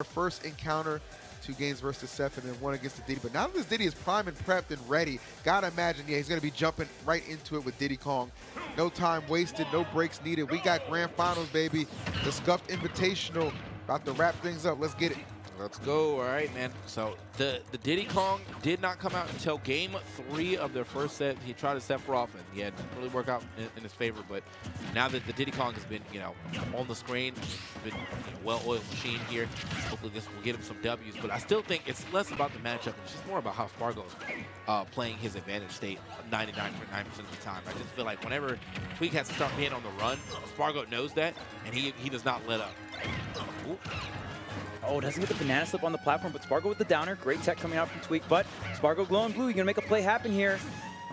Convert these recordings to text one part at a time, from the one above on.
First encounter, 2 games versus Seth and then 1 against the Diddy. But now that this Diddy is prime and prepped and ready, gotta imagine, yeah, he's gonna be jumping right into it with Diddy Kong. No time wasted, no breaks needed. We got grand finals, baby. The Scuffed Invitational. About to wrap things up. Let's get it. Let's go. All right, man. So the Diddy Kong did not come out until game 3 of their first set. He tried to Sephiroth, and yeah, it didn't really work out in his favor. But now that the Diddy Kong has been, on the screen, been well-oiled machine here. Hopefully this will get him some W's. But I still think it's less about the matchup. It's just more about how Sparg0 is playing his advantage state 99.9% of the time. I just feel like whenever Tweek has to start being on the run, Sparg0 knows that, and he does not let up. Ooh. Oh, doesn't get the banana slip on the platform, but Sparg0 with the downer. Great tech coming out from Tweek, but Sparg0 glowing blue. You're going to make a play happen here.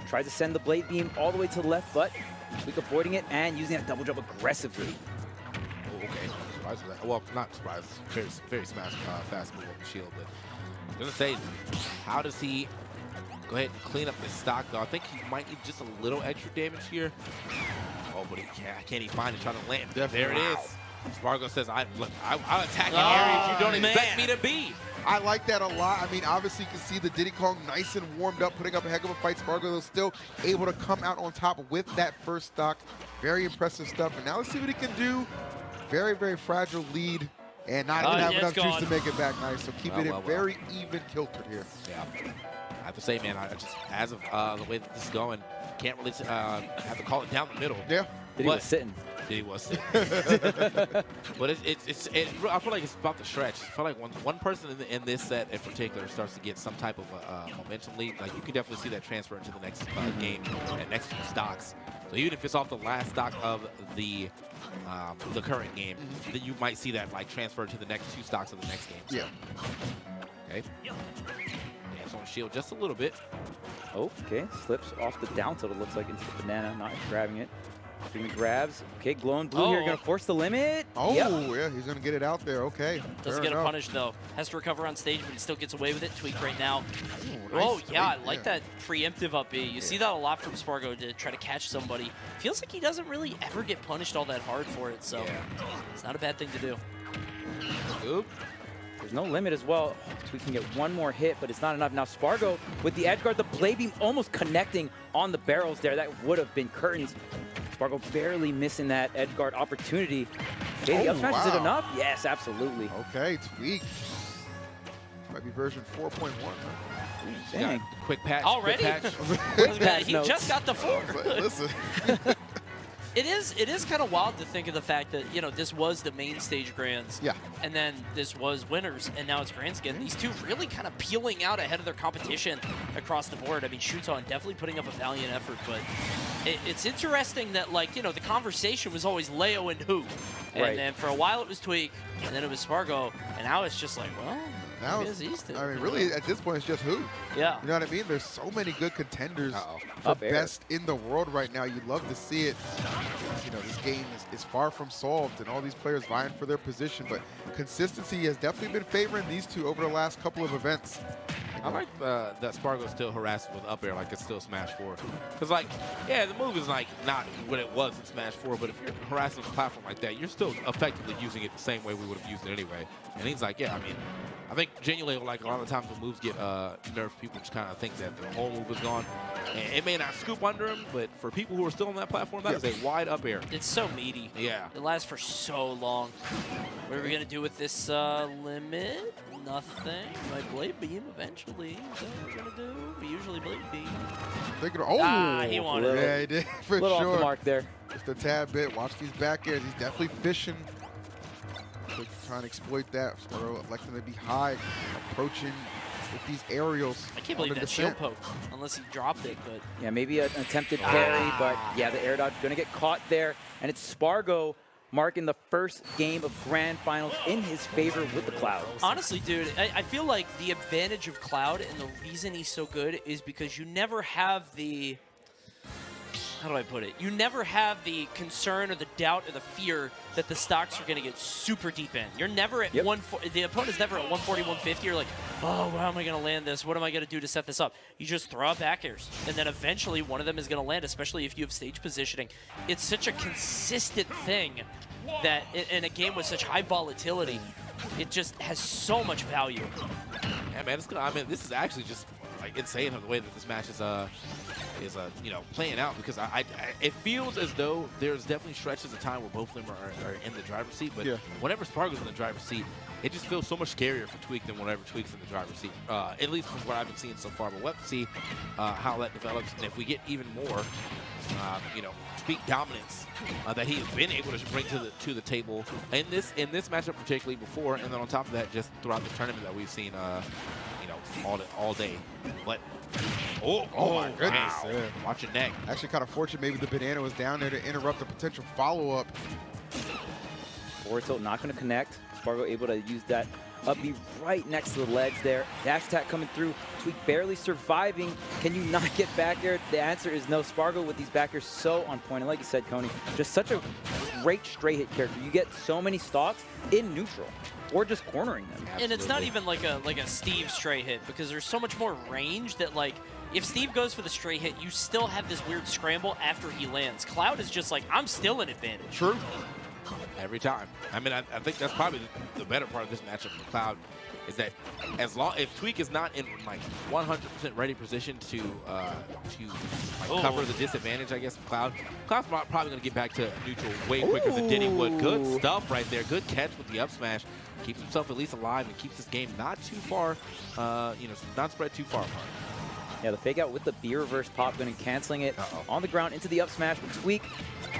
Tries to send the blade beam all the way to the left, but Tweek avoiding it and using that double jump aggressively. Oh, okay. Surprised with that. Well, not surprised. Very fast move on the shield, but I'm going to say, how does he go ahead and clean up this stock, though? I think he might need just a little extra damage here. Oh, but can't he find it? Trying to land. There it is. Sparg0 says, I'll attack in areas you don't expect me to be. I like that a lot. I mean, obviously you can see the Diddy Kong nice and warmed up, putting up a heck of a fight. Sparg0 is still able to come out on top with that first stock. Very impressive stuff. And now let's see what he can do. Very, very fragile lead. And not even have enough juice to make it back nice. So keep it very even kiltered here. Yeah. I have to say, man, I just, as of the way that this is going, can't really have to call it down the middle. Yeah. Diddy was sitting. Diddy was sitting. But I feel like it's about to stretch. I feel like one person in this set in particular starts to get some type of momentum lead, like you can definitely see that transfer into the next game and next few stocks. So even if it's off the last stock of the current game, then you might see that like transfer to the next 2 stocks of the next game. So. Yeah. Okay. Dance on shield just a little bit. Oh, okay. Slips off the down tilt, it looks like, into the banana, not grabbing it. Doing the grabs. Okay, glowing blue here, gonna force the limit. Oh, yeah, he's gonna get it out there. Okay. Doesn't get a punish though. Has to recover on stage, but he still gets away with it. Tweek right now. Ooh, nice yeah, I like that preemptive up B. You see that a lot from Sparg0 to try to catch somebody. Feels like he doesn't really ever get punished all that hard for it, so it's not a bad thing to do. Oop. There's no limit as well. Tweek can get one more hit, but it's not enough. Now Sparg0 with the edge guard, the blade beam almost connecting on the barrels there. That would have been curtains. Sparg0 barely missing that edge guard opportunity. Okay, up smash, is it enough? Yes, absolutely. Okay, Tweek. Might be version 4.1. Dang. Quick patch. Already? Quick patch He notes. just got the 4. Listen. It is kind of wild to think of the fact that, this was the main stage grands. Yeah. And then this was winners, and now it's grands again. These two really kind of peeling out ahead of their competition across the board. I mean, Shuton definitely putting up a valiant effort, but it's interesting that, the conversation was always Leo and who. And then for a while it was Tweek, and then it was Sparg0, and now it's just like, well, now it is these two. I mean, really, at this point, it's just who. Yeah. You know what I mean? There's so many good contenders for Up air. best in the world right now. You'd love to see it. This game is far from solved, and all these players vying for their position. But consistency has definitely been favoring these two over the last couple of events. I like that Sparg0 still harassed with up air like it's still Smash 4. Because, the move is, not what it was in Smash 4, but if you're harassing a platform like that, you're still effectively using it the same way we would have used it anyway. And he's like, I mean, I think genuinely, a lot of times when moves get nerfed, people just kind of think that the whole move is gone. And it may not scoop under him, but for people who are still on that platform, that is a wide up air. It's so meaty. Yeah. It lasts for so long. What are we going to do with this limit? Nothing. My blade beam eventually. Is that what we're going to do? We usually blade beam. He wanted it. Yeah, he did, for little sure. off the mark there. Just a tad bit. Watch these back airs. He's definitely fishing. Trying to exploit that. Sparg0 electing to be high, approaching with these aerials. I can't believe that shield poke, unless he dropped it. But yeah, maybe an attempted parry, but yeah, the air dodge gonna get caught there, and it's Sparg0 marking the first game of grand finals in his favor with the Cloud. Honestly, dude, I feel like the advantage of Cloud and the reason he's so good is because you never have the, how do I put it? You never have the concern or the doubt or the fear that the stocks are going to get super deep in. You're never at the opponent's never at 140, 150. You're like, oh, how am I going to land this? What am I going to do to set this up? You just throw out back airs, and then eventually one of them is going to land, especially if you have stage positioning. It's such a consistent thing that in a game with such high volatility it just has so much value. Yeah, man, I mean, this is actually just like insane the way that this match is you know, playing out, because it feels as though there's definitely stretches of time where both of them are in the driver's seat, but whenever Sparg0's in the driver's seat, it just feels so much scarier for Tweek than whenever Tweek's in the driver's seat, at least from what I've been seeing so far. But we'll have to see how that develops, and if we get even more, you know, Tweek dominance that he has been able to bring to the table in this matchup particularly before, and then on top of that, just throughout the tournament that we've seen, you know, all day. But oh my goodness! Wow. Yeah. Watch your neck. Actually, kind of fortunate maybe the banana was down there to interrupt a potential follow-up. Forward tilt not going to connect. Sparg0 able to use that up B right next to the ledge there. Dash attack coming through. Tweek barely surviving. Can you not get back there? The answer is no. Sparg0 with these backers so on point. And like you said, Coney, just such a great straight hit character. You get so many stocks in neutral or just cornering them. And it's not even like a Steve straight hit, because there's so much more range that, like, if Steve goes for the straight hit, you still have this weird scramble after he lands. Cloud is just like, I'm still an advantage. True. Every time. I mean, I think that's probably the better part of this matchup for Cloud, is that if Tweek is not in like 100% ready position to like cover the disadvantage, I guess, of Cloud's probably going to get back to neutral way quicker than Diddy would. Good stuff right there. Good catch with the up smash. Keeps himself at least alive and keeps this game not too far, you know, not spread too far apart. Yeah, the fake out with the B reverse pop gun and canceling it on the ground into the up smash. But Tweek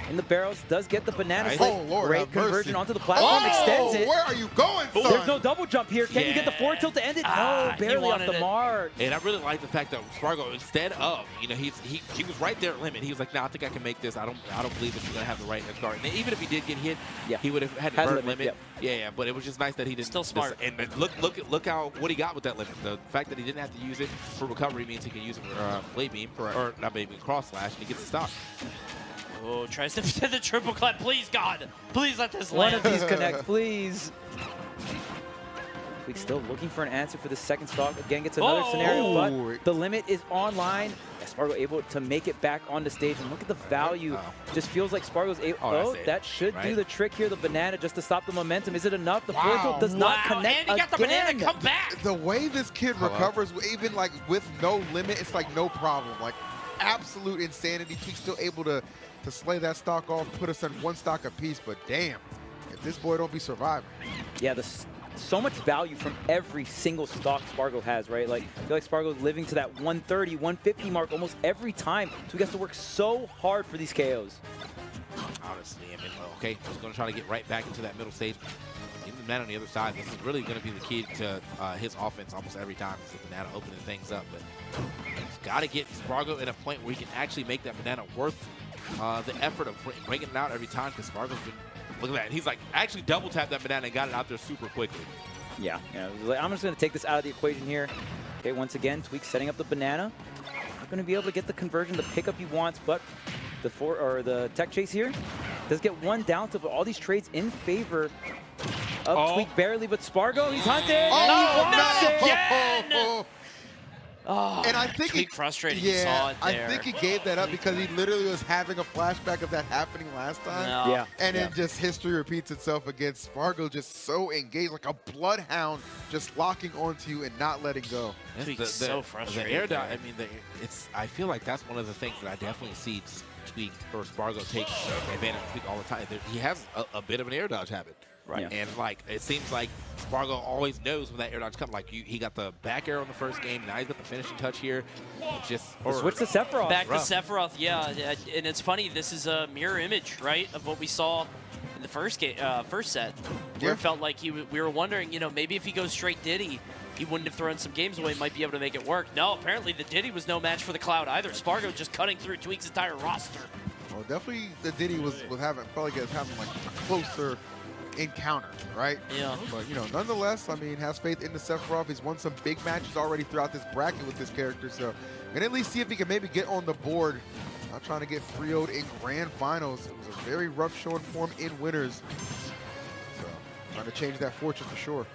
in the barrels does get the banana Nice. slip. Oh, Lord, great have conversion mercy. onto the platform, extends it. Where are you going, son? There's no double jump here. Can you get the forward tilt to end it? No, he barely off wanted the it. mark. And I really like the fact that Sparg0, instead of, you know, he was right there at limit. He was like, nah, I think I can make this. I don't believe that you're gonna have the right edge guard. And even if he did get hit, he would have had to burn limit. Yeah, but it was just nice that he didn't. Still smart. And look how what he got with that limit. The fact that he didn't have to use it for recovery means he can use it for blade beam, or not blade beam, cross slash, and he gets the stop. Oh, tries to hit the triple clap. Please, God. Please let this One land. of these connects, please. Tweek still looking for an answer for the second stock. Again, gets another scenario, but the limit is online. Sparg0 able to make it back on the stage, and look at the value. Just feels like Sparg0's able. That should do the trick here. The banana just to stop the momentum. Is it enough? The forward tilt does not connect. And he got the banana come back. The way this kid recovers, even like with no limit, it's like no problem. Like absolute insanity. Tweek's still able to slay that stock off, put us in one stock apiece. But damn, if this boy don't be surviving. Yeah, so much value from every single stock Sparg0 has, right? Like, I feel like Sparg0's living to that 130, 150 mark almost every time. So he has to work so hard for these KOs. Honestly, I mean, okay, he's going to try to get right back into that middle stage. Even the man on the other side, this is really going to be the key to his offense almost every time. It's the banana opening things up, but he's got to get Sparg0 in a point where he can actually make that banana worth the effort of bringing it out every time, because Sparg0's been, look at that, he's like actually double tapped that banana and got it out there super quickly. Yeah, I'm just going to take this out of the equation here. Okay, once again, Tweek setting up the banana. Not going to be able to get the conversion, the pickup he wants, but the tech chase here does get one down to all these trades in favor of Tweek barely, but Sparg0, he's hunting. Oh, and I think Tweek frustrated. He saw it there. I think he gave that up because he literally was having a flashback of that happening last time. And then just history repeats itself against Sparg0, just so engaged, like a bloodhound, just locking onto you and not letting go. Tweek's so frustrated. The air dodge, I mean, I feel like that's one of the things that I definitely see Tweek or Sparg0 take advantage of Tweek all the time. He has a bit of an air dodge habit. Right, and like it seems like Sparg0 always knows when that air dodge comes. Like he got the back air on the first game, now he's got the finishing touch here. It's just switch to Sephiroth. Back to Sephiroth, yeah. And it's funny. This is a mirror image, right, of what we saw in the first game, first set, where it felt like we were wondering, you know, maybe if he goes straight Diddy, he wouldn't have thrown some games away, might be able to make it work. No, apparently the Diddy was no match for the Cloud either. Sparg0 just cutting through Tweek's entire roster. Well, definitely the Diddy was having like a closer encounter, right? Yeah. But, you know, nonetheless, I mean, has faith in the Sephiroth. He's won some big matches already throughout this bracket with this character, so and at least see if he can maybe get on the board. Not trying to get 3-0'd in grand finals. It was a very rough showing for him in winners. So, trying to change that fortune for sure.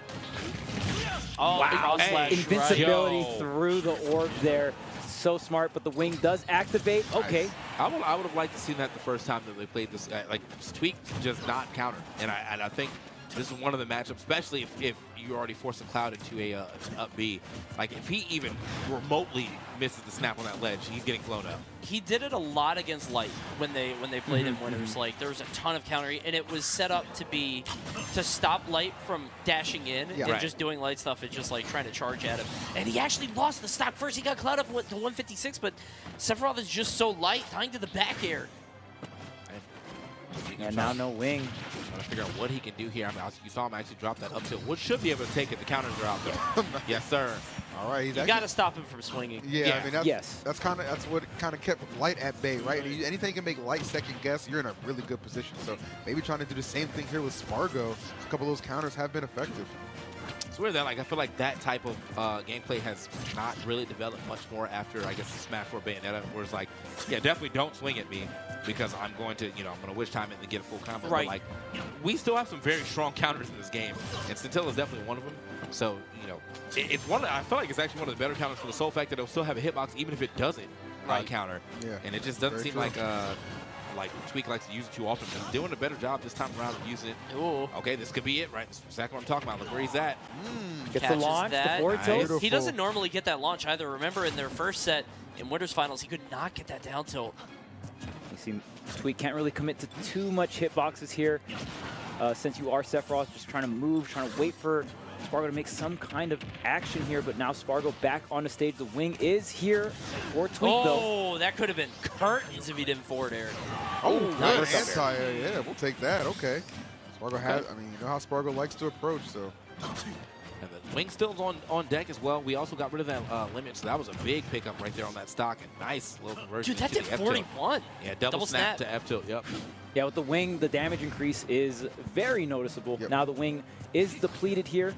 Oh, wow. Slash, invincibility through the orb there. So smart, but the wing does activate. Okay. I would have liked to see that the first time that they played this. Like Tweek just not countered, and I think This is one of the matchups, especially if you already forcing Cloud into a up B. Like, if he even remotely misses the snap on that ledge, he's getting blown up. He did it a lot against Light when they played in Winners. Like, there was a ton of counter, and it was set up to stop Light from dashing in and just doing Light stuff and just like trying to charge at him. And he actually lost the stock first. He got Cloud up to 156, but Sephiroth is just so light, tying to the back air. And now no wing. Trying to figure out what he can do here. I mean, you saw him actually drop that up tilt, which should be able to take it. The counters are out there. Yes, sir. All right, You got to stop him from swinging. Yeah, I mean, Yes. that's what kind of kept Light at bay, right? Anything you can make Light second guess, you're in a really good position. So maybe trying to do the same thing here with Sparg0. A couple of those counters have been effective. It's weird that, like, I feel like that type of gameplay has not really developed much more after, I guess, the Smash 4 Bayonetta, where it's like, yeah, definitely don't swing at me because I'm going to, I'm going to wish time it and get a full combo. Right. But, like, we still have some very strong counters in this game, and Scintilla is definitely one of them. So, it's one. I feel like it's actually one of the better counters for the sole fact that it'll still have a hitbox even if it doesn't counter. Yeah. And it just doesn't Very seem true. like Tweek likes to use it too often. He's doing a better job this time around of using it. Ooh. Okay, this could be it, right? This is exactly what I'm talking about. Look where he's at. Gets the Catches launch, that. the forward tilt. Nice. He doesn't normally get that launch either. Remember in their first set in Winners Finals, he could not get that down tilt. You see, Tweek can't really commit to too much hitboxes here. Since you are Sephiroth, just trying to move, trying to wait for Sparg0 to make some kind of action here, but now Sparg0 back on the stage. The wing is here for Tweek, though. Oh, that could have been curtains if he didn't forward air. Oh, good nice. anti-air. Yeah, we'll take that. Okay. Sparg0 has, I mean, you know how Sparg0 likes to approach, so. And the wing still's on deck as well. We also got rid of that limit, so that was a big pickup right there on that stock. And nice little conversion. Dude, that into did the F-tilt. 41. Yeah, double snap to F tilt. Yep. Yeah, with the wing, the damage increase is very noticeable. Yep. Now the wing is depleted here.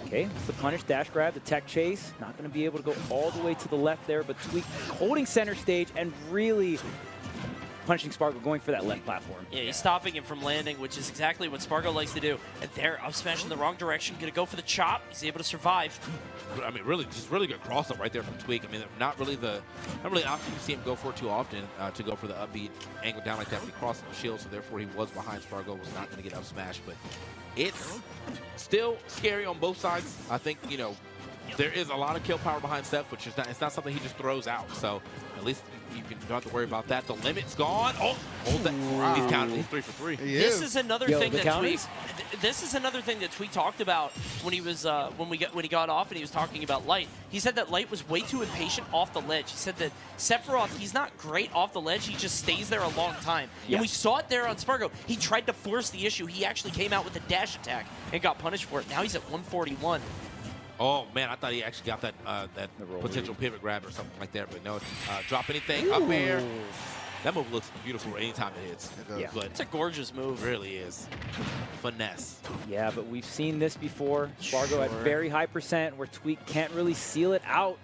Okay, it's the punish, dash grab, the tech chase. Not going to be able to go all the way to the left there, but Tweek holding center stage and really punishing Sparg0, going for that left platform. Yeah, he's stopping him from landing, which is exactly what Sparg0 likes to do. And there, up smash in the wrong direction, gonna go for the chop. He's able to survive. I mean, really, just really good cross up right there from Tweek. I mean, not really an option you see him go for too often to go for the upbeat angle down like that. But he crossed the shield, so therefore he was behind Sparg0, was not going to get up smash. But it's still scary on both sides. I think, there is a lot of kill power behind Steph, which is it's not something he just throws out. So at least you don't have to worry about that. The limit's gone. Oh, hold that. Wow. He's counted. He's 3 for 3. This is another Yo, thing the that counters? This is another thing that Tweek talked about when he was when he got off and he was talking about Light. He said that Light was way too impatient off the ledge. He said that Sephiroth, he's not great off the ledge. He just stays there a long time. Yeah. And we saw it there on Sparg0. He tried to force the issue. He actually came out with a dash attack and got punished for it. Now he's at 141. Oh, man, I thought he actually got that potential pivot grab or something like that, but no. Drop anything up air. That move looks beautiful anytime it hits. It does. Yeah. But It's a gorgeous move. it really is. Finesse. Yeah, but we've seen this before. Sparg0 at Sure. very high percent where Tweek can't really seal it out.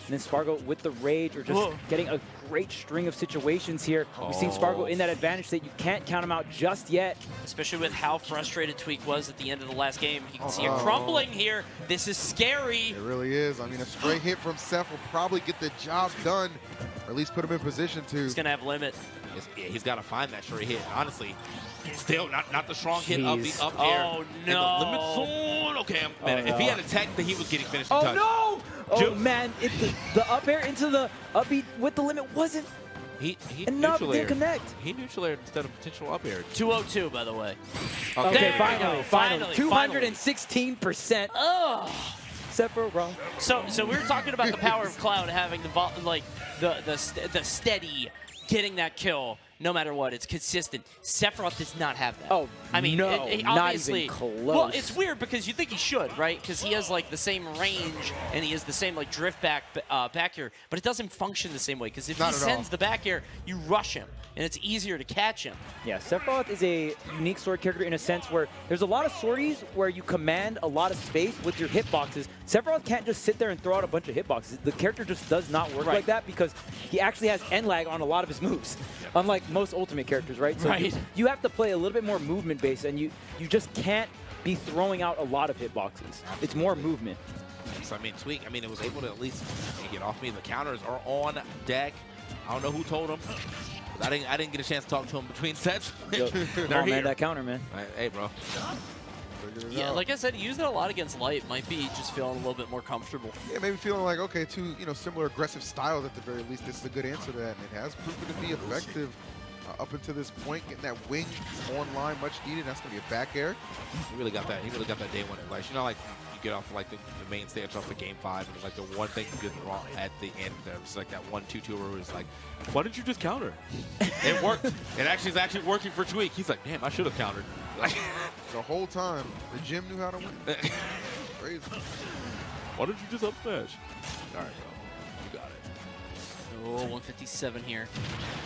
And then Sparg0 with the rage or just Whoa. getting a great string of situations here. We've seen Sparg0 in that advantage that you can't count him out just yet. Especially with how frustrated Tweek was at the end of the last game. You can see it crumbling here. This is scary. It really is. I mean, a straight hit from Seth will probably get the job done, or at least put him in position to. He's going to have limit. He's got to find that straight hit. Honestly, still not the strong hit of the Jeez. up air. Oh, And the no. limit zone. Okay, man, if he had a tech, then he was getting finished in Oh touch. no! Oh Ju- man, the up air into the upbeat with the limit wasn't He enough neutral to aired. connect. He neutral aired instead of potential up air. 202, by the way. Okay, There finally, you go. finally. Finally. 216%. Oh. Sephiroth. So we were talking about the power of Cloud having the steady getting that kill no matter what. It's consistent. Sephiroth does not have that. Oh, I mean, no, he not obviously, even close. Well, it's weird because you think he should, right? Because he has like the same range and he has the same like drift back air, but it doesn't function the same way. Because if Not he at all. sends the back air, you rush him, and it's easier to catch him. Yeah, Sephiroth is a unique sword character in a sense where there's a lot of swordies where you command a lot of space with your hitboxes. Sephiroth can't just sit there and throw out a bunch of hitboxes. The character just does not work Right. like that because he actually has end lag on a lot of his moves, unlike most Ultimate characters, right? So Right. you have to play a little bit more movement based, and you just can't be throwing out a lot of hitboxes. It's more movement. So, I mean, Tweek, it was able to at least get off me. The counters are on deck. I don't know who told him. But I didn't get a chance to talk to him between sets. Yo, They're come on, here. man, that counter, man. Hey, bro. figured it Yeah, out. like I said, he used it a lot against Light. Might be just feeling a little bit more comfortable. Yeah, maybe feeling like, okay, two similar aggressive styles at the very least. This is a good answer to that, and it has proven to be effective up until this point. Getting that wing online, much needed. That's gonna be a back air. He really got that. He really got that day one advice. You know, like you get off like the main stage off the game 5, and like the one thing you get wrong at the end there, it's like that 1-2-2 where it's like, why didn't you just counter? It worked. It actually is actually working for Tweek. He's like, damn, I should have countered. Like, The whole time, the gym knew how to win. Crazy. why didn't you just up smash? All right, bro, you got it. Oh, 157 here.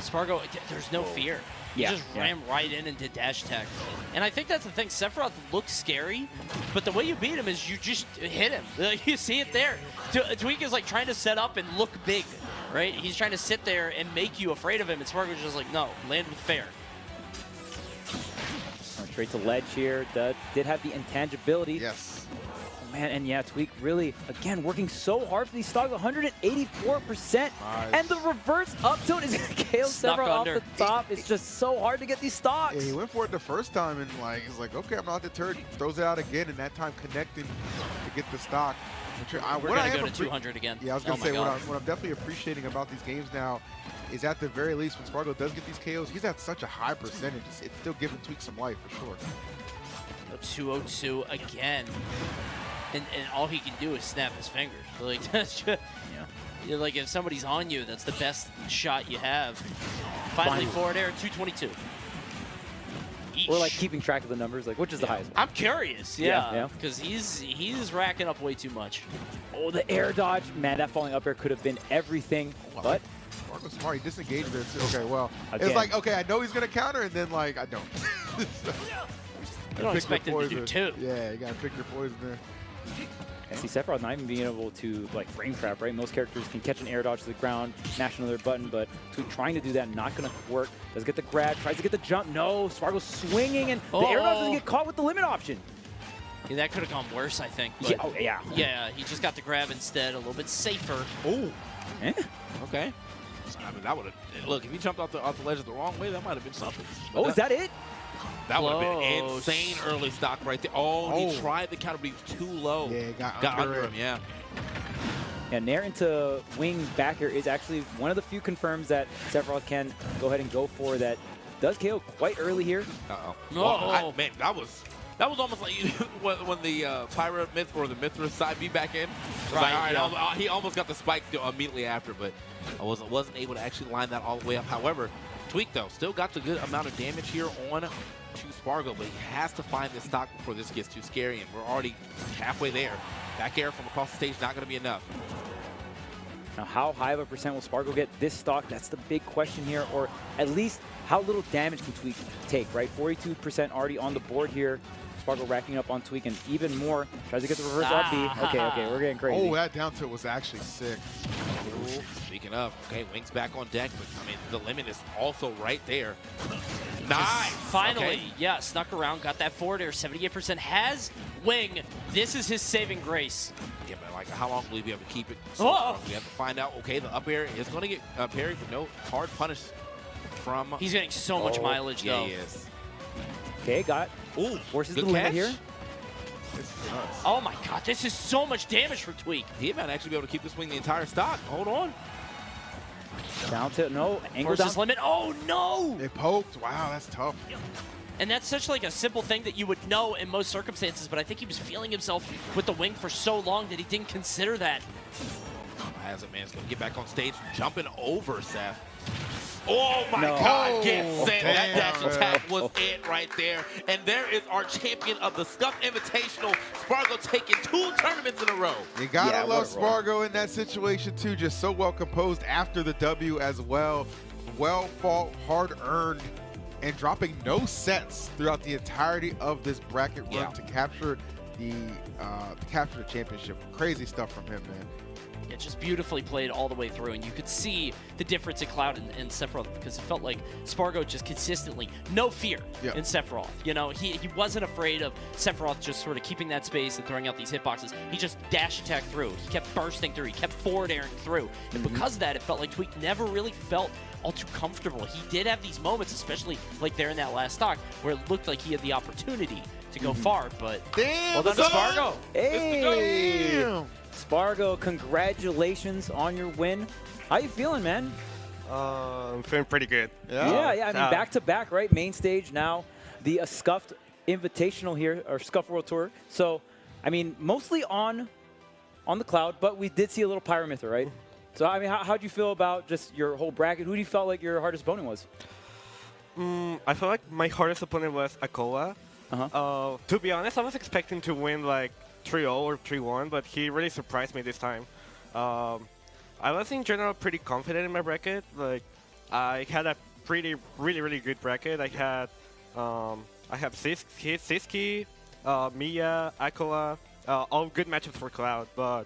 Sparg0, there's no fear. He just ran right in and did dash attack. And I think that's the thing. Sephiroth looks scary, but the way you beat him is you just hit him. You see it there. Tweek is like trying to set up and look big, right? He's trying to sit there and make you afraid of him, and Sparg0's just like, no, land with fair. Straight to ledge here. Did have the intangibility. Yes. Oh, man, and yeah, Tweek really, again, working so hard for these stocks, 184%. Nice. And the reverse up tilt is going to KO Snuck Sephiroth off under. the top. It's just so hard to get these stocks. Yeah, he went for it the first time, and like he's like, okay, I'm not deterred. He throws it out again, and that time connecting to get the stock. We're going to go to 200 again. Yeah, I was going to say, God. what I'm definitely appreciating about these games now is at the very least, when Sparg0 does get these KOs, he's at such a high percentage. It's still giving Tweek some life, for sure. 202 again. And all he can do is snap his fingers. Like, that's just, like if somebody's on you, that's the best shot you have. Finally, forward air, 222. We're like keeping track of the numbers, like which is the highest? I'm curious, Yeah. because he's racking up way too much. Oh, the air dodge. Man, that falling up air could have been everything, but Sparg0's smart. He disengaged there, too. Okay, well, Again. it's like, okay, I know he's going to counter, and then, like, I don't. You don't expect him to do two. Yeah, you got to pick your poison there. I see Sephiroth not even being able to like frame trap, right? Most characters can catch an air dodge to the ground, mash another button, but Tweek trying to do that, not going to work. Does get the grab, tries to get the jump. No, Sparg0 swinging, and the air dodge doesn't get caught with the limit option. Yeah, that could have gone worse, I think. Yeah, oh, yeah. Yeah, he just got the grab instead, a little bit safer. Oh, Eh? okay. I mean, that would have. Look, if he jumped off the ledge the wrong way, that might have been something. Oh, is that it? That would have been Close. insane early stock right there. Oh, he tried the counter, but he was too low. Yeah, got under him. Yeah. Yeah, Nair into wing back air is actually one of the few confirms that Sephiroth can go ahead and go for that. Does KO quite early here. Uh-oh. No. Well, man, that was almost like when the Pirate Myth or the Mithras side beat back in. It was like, all right, he almost got the spike immediately after, but I wasn't able to actually line that all the way up. However, Tweek, though, still got the good amount of damage here on to Sparg0, but he has to find this stock before this gets too scary, and we're already halfway there. Back air from across the stage, not going to be enough. Now, how high of a percent will Sparg0 get this stock? That's the big question here, or at least how little damage can Tweek take, right? 42% already on the board here. Sparg0 racking up on Tweek, and even more. Tries to get the reverse up B. Okay, we're getting crazy. Oh, that down tilt was actually sick. Ooh, speaking of, okay, wings back on deck, but I mean, the limit is also right there. Nice! Finally, Okay. yeah, snuck around, got that forward air, 78%, has wing. This is his saving grace. Yeah, but like, how long will he be able to keep it? Oh. We have to find out. Okay, the up air is going to get parried, but no hard punish from. He's getting so much mileage, yeah, though. he is. Okay, got Ooh, forces the good limit catch. here. This is nuts. Oh my god, this is so much damage for Tweek. He might actually be able to keep this wing the entire stock. Hold on. Down tilt, no, angle Versus down. limit. Oh no! It poked. Wow, that's tough. And that's such like a simple thing that you would know in most circumstances, but I think he was feeling himself with the wing for so long that he didn't consider that. Has it, man. It's going to get back on stage, jumping over Seth. Oh my No. God! Get set. That damn, dash man. attack was it right there. And there is our champion of the Scuffed Invitational, Sparg0, taking 2 tournaments in a row. You gotta Yeah, love what a run. Sparg0 in that situation too. Just so well composed after the W as well. Well fought, hard earned, and dropping no sets throughout the entirety of this bracket run Yeah. to capture the championship. Crazy stuff from him, man. It just beautifully played all the way through, and you could see the difference in Cloud and Sephiroth because it felt like Sparg0 just consistently, no fear in Sephiroth. You know, he wasn't afraid of Sephiroth just sort of keeping that space and throwing out these hitboxes. He just dash attacked through. He kept bursting through. He kept forward airing through. And because of that, it felt like Tweek never really felt all too comfortable. He did have these moments, especially like there in that last stock, where it looked like he had the opportunity to go far, but Damn, Well done to son! Sparg0. Hey! Damn. Sparg0, congratulations on your win. How you feeling, man? I'm feeling pretty good. Yeah, I mean, back-to-back, right? Main stage now, the Scuffed Invitational here, or Scuffed World Tour. So, I mean, mostly on the cloud, but we did see a little Pyramyther, right? So, I mean, how'd you feel about just your whole bracket? Who do you felt like your hardest opponent was? I feel like my hardest opponent was Akoa. To be honest, I was expecting to win like 3-0 or 3-1, but he really surprised me this time. I was in general pretty confident in my bracket. Like, I had a really good bracket. I have Siski, Mia, Akoa, all good matchups for Cloud, but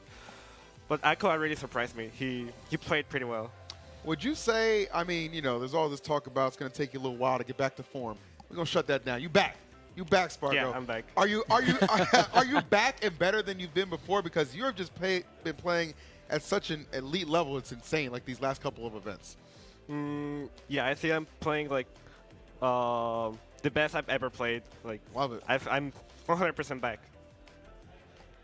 Akoa really surprised me. He played pretty well. Would you say, I mean, you know, there's all this talk about it's going to take you a little while to get back to form. We're going to shut that down. You back. You back, Sparg0. Yeah, I'm back. Are you back and better than you've been before? Because you've just been playing at such an elite level. It's insane, like these last couple of events. Yeah, I think I'm playing like the best I've ever played. Like, Love it. I'm 100% back.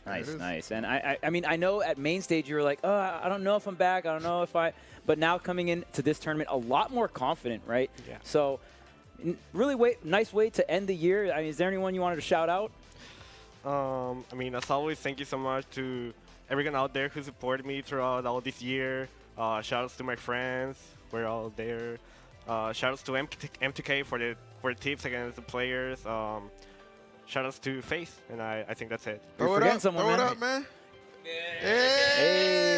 Nice. And I mean, I know at main stage you were like, oh, I don't know if I'm back. I don't know if I. But now coming into this tournament, a lot more confident, right? Yeah. So, really nice way to end the year. I mean, is there anyone you wanted to shout out? I mean, as always, thank you so much to everyone out there who supported me throughout all this year. Shoutouts to my friends. We're all there. Shoutouts to M2K for the tips against the players. Shoutouts to FaZe, and I think that's it. Throw it up, man. Hey.